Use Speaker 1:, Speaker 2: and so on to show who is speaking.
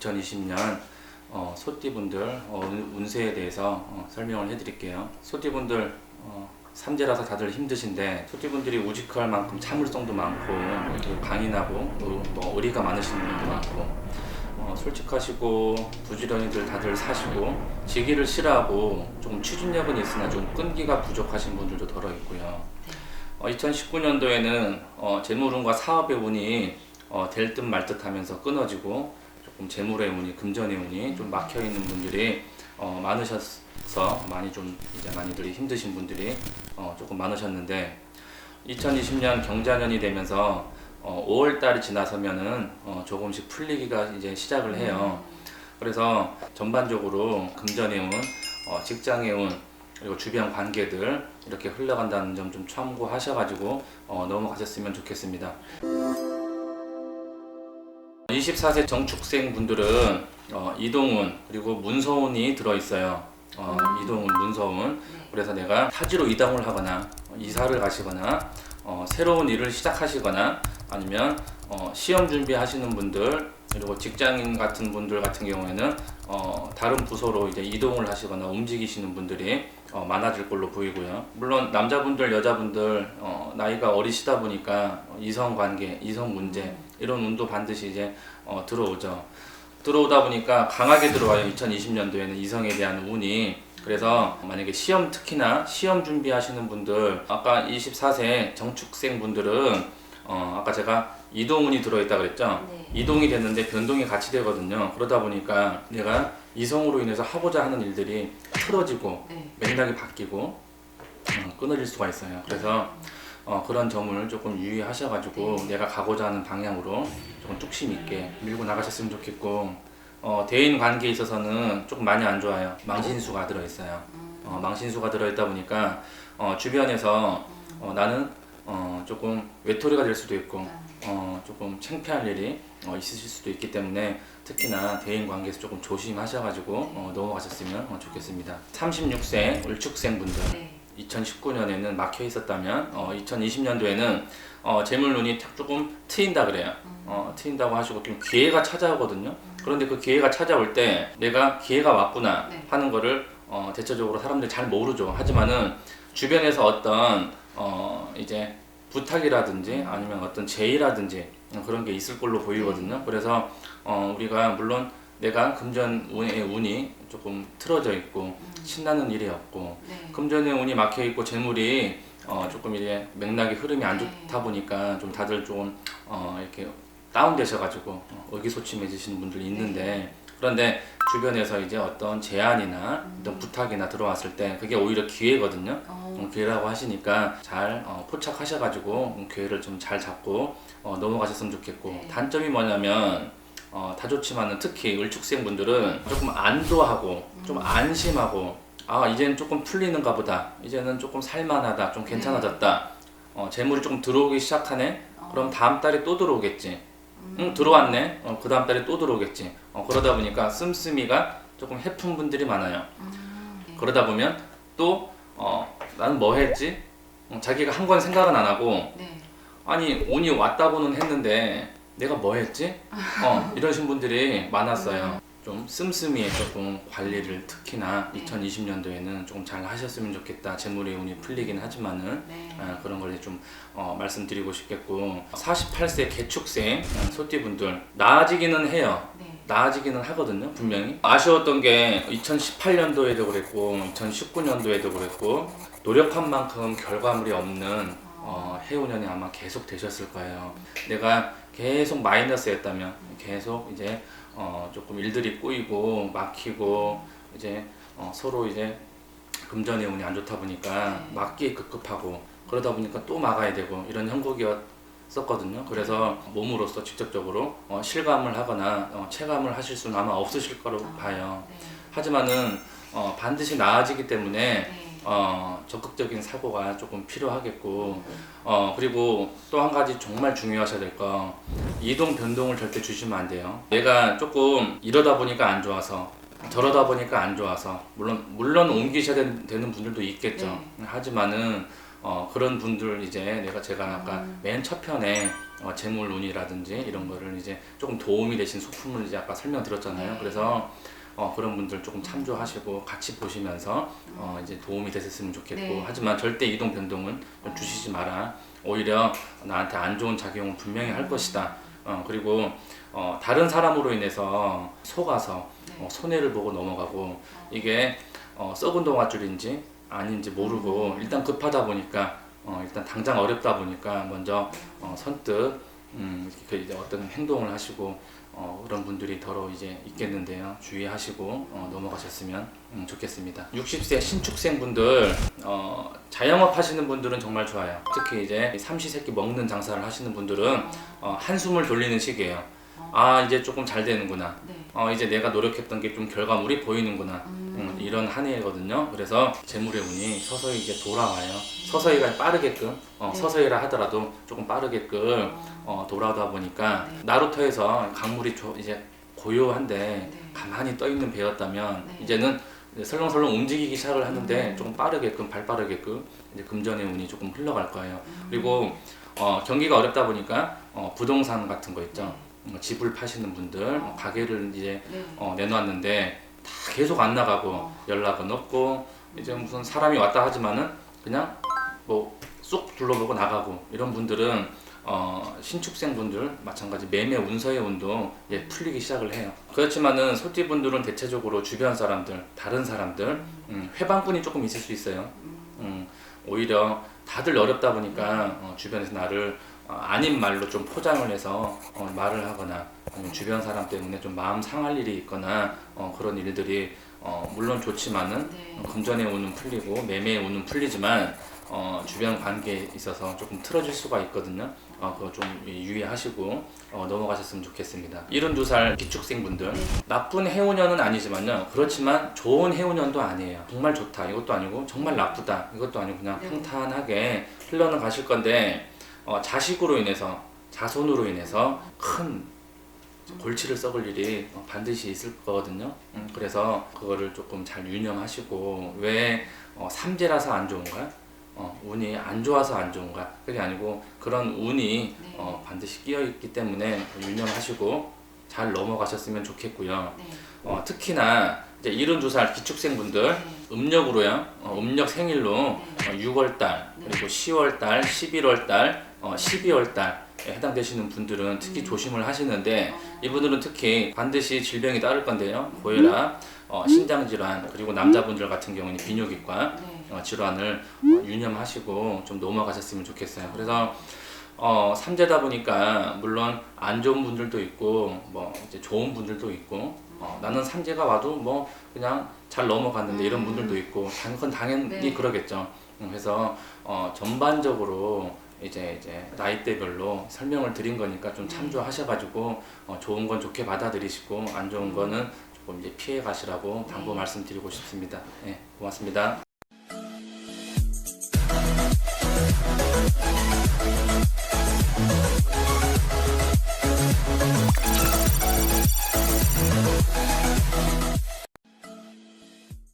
Speaker 1: 2020년 소띠분들 운세에 대해서 설명을 해드릴게요. 소띠분들 삼재라서 다들 힘드신데, 소띠분들이 우직할 만큼 참을성도 많고 강인하고 또 의리가 많으신 분도 많고 솔직하시고 부지런히들 다들 사시고 지기를 싫어하고 조금 추진력은 있으나 좀 끈기가 부족하신 분들도 덜어 있고요. 2019년도에는 재물운과 사업의 운이 될 듯 말 듯 하면서 끊어지고 조금 재물의 운이, 금전의 운이 좀 막혀 있는 분들이 많으셔서 많이들이 힘드신 분들이 조금 많으셨는데, 2020년 경자년이 되면서 5월 달이 지나서면은 조금씩 풀리기가 이제 시작을 해요. 그래서 전반적으로 금전의 운, 직장의 운, 그리고 주변 관계들 이렇게 흘러간다는 점 좀 참고하셔가지고 넘어가셨으면 좋겠습니다. 24세 정축생 분들은 이동운 그리고 문서운이 들어있어요. 이동운, 문서운. 그래서 내가 타지로 이동을 하거나 이사를 가시거나 새로운 일을 시작하시거나 아니면 시험 준비하시는 분들, 그리고 직장인 같은 분들 같은 경우에는 다른 부서로 이제 이동을 하시거나 움직이시는 분들이 많아질 걸로 보이고요. 물론 남자분들, 여자분들 나이가 어리시다 보니까 이성 관계, 이성 문제 이런 운도 반드시 이제 들어오죠. 들어오다 보니까 강하게 들어와요. 2020년도에는 이성에 대한 운이. 그래서 만약에 특히나 시험 준비하시는 분들, 아까 24세 정축생 분들은 아까 제가 이동운이 들어있다 그랬죠. 네. 이동이 됐는데 변동이 같이 되거든요. 그러다 보니까 내가 이성으로 인해서 하고자 하는 일들이 틀어지고 맥락이 바뀌고 끊어질 수가 있어요. 그래서 그런 점을 조금 유의하셔가지고 내가 가고자 하는 방향으로 조금 뚝심 있게 밀고 나가셨으면 좋겠고, 대인 관계에 있어서는 조금 많이 안 좋아요. 망신수가 들어있어요. 망신수가 들어있다 보니까 주변에서 나는 조금 외톨이가 될 수도 있고 조금 창피할 일이 있으실 수도 있기 때문에 특히나 대인 관계에서 조금 조심하셔가지고 넘어가셨으면 좋겠습니다. 36세 을축생 분들, 2019년에는 막혀 있었다면 2020년도에는 재물운이 조금 트인다 그래요. 트인다고 하시고 좀 기회가 찾아오거든요. 그런데 그 기회가 찾아올 때 내가 기회가 왔구나 하는 거를 대체적으로 사람들이 잘 모르죠. 하지만은 주변에서 어떤 이제 부탁이라든지 아니면 어떤 제의라든지 그런 게 있을 걸로 보이거든요. 그래서 우리가 물론 내가 금전운의 운이 조금 틀어져 있고 신나는 일이 없고 금전의 운이 막혀 있고 재물이 조금 이제 맥락의 흐름이 안 좋다 보니까 좀 다들 조금 이렇게 다운되셔가지고 의기소침해지시는 분들이 있는데, 그런데 주변에서 이제 어떤 제안이나 어떤 부탁이나 들어왔을 때 그게 오히려 기회거든요. 기회라고 하시니까 잘 포착하셔가지고 기회를 좀 잘 잡고 넘어가셨으면 좋겠고, 단점이 뭐냐면 다 좋지만은 특히 을축생 분들은 조금 안도하고 좀 안심하고 이제는 조금 풀리는가 보다, 이제는 조금 살만하다, 좀 괜찮아졌다, 재물이 조금 들어오기 시작하네, 그럼 다음 달에 또 들어오겠지, 들어왔네, 그 다음 달에 또 들어오겠지. 그러다 보니까 씀씀이가 조금 해픈 분들이 많아요. 그러다 보면 또 나는 뭐 했지? 자기가 한 건 생각은 안 하고 아니 운이 왔다고는 했는데 내가 뭐 했지? 이러신 분들이 많았어요. 좀 씀씀이에 조금 관리를 특히나 2020년도에는 조금 잘 하셨으면 좋겠다. 재물의 운이 풀리긴 하지만은 그런 걸 좀 말씀드리고 싶겠고, 48세 개축생 소띠분들 나아지기는 해요. 나아지기는 하거든요. 분명히 아쉬웠던 게 2018년도에도 그랬고 2019년도에도 그랬고 노력한 만큼 결과물이 없는 해운년이 아마 계속 되셨을 거예요. 내가 계속 마이너스였다면 계속 이제 조금 일들이 꼬이고 막히고 이제 서로 이제 금전의 운이 안 좋다 보니까 막기에 급급하고 그러다 보니까 또 막아야 되고 이런 형국이었었거든요. 그래서 몸으로서 직접적으로 실감을 하거나 체감을 하실 수는 아마 없으실 거로 봐요. 하지만은 반드시 나아지기 때문에 적극적인 사고가 조금 필요하겠고, 그리고 또 한 가지 정말 중요하셔야 될 거, 이동 변동을 절대 주시면 안 돼요. 내가 조금 이러다 보니까 안 좋아서 저러다 보니까 안 좋아서 물론 옮기셔야 되는 분들도 있겠죠. 하지만은 그런 분들 이제 제가 아까 맨 첫 편에 재물운이라든지 이런 거를 이제 조금 도움이 되신 소품을 이제 아까 설명드렸잖아요. 그래서 그런 분들 조금 참조하시고 같이 보시면서 이제 도움이 되셨으면 좋겠고,
Speaker 2: 네.
Speaker 1: 하지만 절대 이동 변동은 좀 주시지 마라. 오히려 나한테 안 좋은 작용을 분명히 할 것이다. 그리고 다른 사람으로 인해서 속아서
Speaker 2: 네.
Speaker 1: 손해를 보고 넘어가고, 이게 썩은 동아줄인지 아닌지 모르고 일단 급하다 보니까 일단 당장 어렵다 보니까 먼저 선뜻 이제 어떤 행동을 하시고 그런 분들이 더러 이제 있겠는데요. 주의하시고 넘어가셨으면 좋겠습니다. 60세 신축생 분들, 자영업 하시는 분들은 정말 좋아요. 특히 이제 삼시세끼 먹는 장사를 하시는 분들은 한숨을 돌리는 시기예요. 아, 이제 조금 잘 되는구나.
Speaker 2: 네.
Speaker 1: 이제 내가 노력했던 게 좀 결과물이 보이는구나. 이런 한 해거든요. 그래서 재물의 운이 서서히 이제 돌아와요. 서서히가 빠르게끔,
Speaker 2: 네.
Speaker 1: 서서히라 하더라도 조금 빠르게끔 돌아오다 보니까,
Speaker 2: 네.
Speaker 1: 나루터에서 강물이 이제 고요한데
Speaker 2: 네.
Speaker 1: 가만히 떠 있는 배였다면,
Speaker 2: 네.
Speaker 1: 이제는 설렁설렁 움직이기 시작을 하는데 조금 빠르게끔, 발빠르게끔 이제 금전의 운이 조금 흘러갈 거예요. 그리고 경기가 어렵다 보니까 부동산 같은 거 있죠. 집을 파시는 분들, 가게를 이제
Speaker 2: 네.
Speaker 1: 내놨는데 다 계속 안 나가고 연락은 없고, 이제 무슨 사람이 왔다 하지만은 그냥 뭐 쑥 둘러보고 나가고, 이런 분들은 신축생 분들 마찬가지 매매 운서의 운도 이제 풀리기 시작을 해요. 그렇지만은 소띠 분들은 대체적으로 주변 사람들, 다른 사람들 회방꾼이 조금 있을 수 있어요. 오히려 다들 어렵다 보니까 주변에서 나를 아닌 말로 좀 포장을 해서 말을 하거나, 아니면 주변 사람 때문에 좀 마음 상할 일이 있거나, 그런 일들이 물론 좋지만은
Speaker 2: 네.
Speaker 1: 금전의 운은 풀리고 매매의 운은 풀리지만 주변 관계에 있어서 조금 틀어질 수가 있거든요. 그거 좀 유의하시고 넘어가셨으면 좋겠습니다. 72살 기축생 분들, 나쁜 해운년은 아니지만요, 그렇지만 좋은 해운년도 아니에요. 정말 좋다 이것도 아니고 정말 나쁘다 이것도 아니고 그냥
Speaker 2: 네.
Speaker 1: 평탄하게 흘러는 가실 건데, 자식으로 인해서, 자손으로 인해서 큰 골치를 썩을 일이 반드시 있을 거거든요. 그래서 그거를 조금 잘 유념하시고, 왜 삼재라서 안 좋은가? 운이 안 좋아서 안 좋은가? 그게 아니고 그런 운이
Speaker 2: 네.
Speaker 1: 반드시 끼어 있기 때문에 유념하시고 잘 넘어가셨으면 좋겠고요.
Speaker 2: 네.
Speaker 1: 특히나 이제 72살 기축생 분들, 음력으로요, 음력 생일로 6월달, 그리고 10월달, 11월달, 12월달 해당되시는 분들은 특히 조심을 하시는데, 이분들은 특히 반드시 질병이 따를 건데요. 고혈압, 신장질환, 그리고 남자분들 같은 경우는 비뇨기과
Speaker 2: 네.
Speaker 1: 질환을 유념하시고 좀 넘어가셨으면 좋겠어요. 그래서 삼재다 보니까 물론 안 좋은 분들도 있고 뭐 이제 좋은 분들도 있고, 나는 삼재가 와도 뭐 그냥 잘 넘어갔는데 이런 분들도 있고, 그건 당연히
Speaker 2: 네.
Speaker 1: 그러겠죠. 그래서 전반적으로 이제 나이대별로 설명을 드린 거니까 좀 참조하셔가지고 좋은 건 좋게 받아들이시고 안 좋은 거는 조금 이제 피해 가시라고 당부 말씀드리고 싶습니다. 네, 고맙습니다.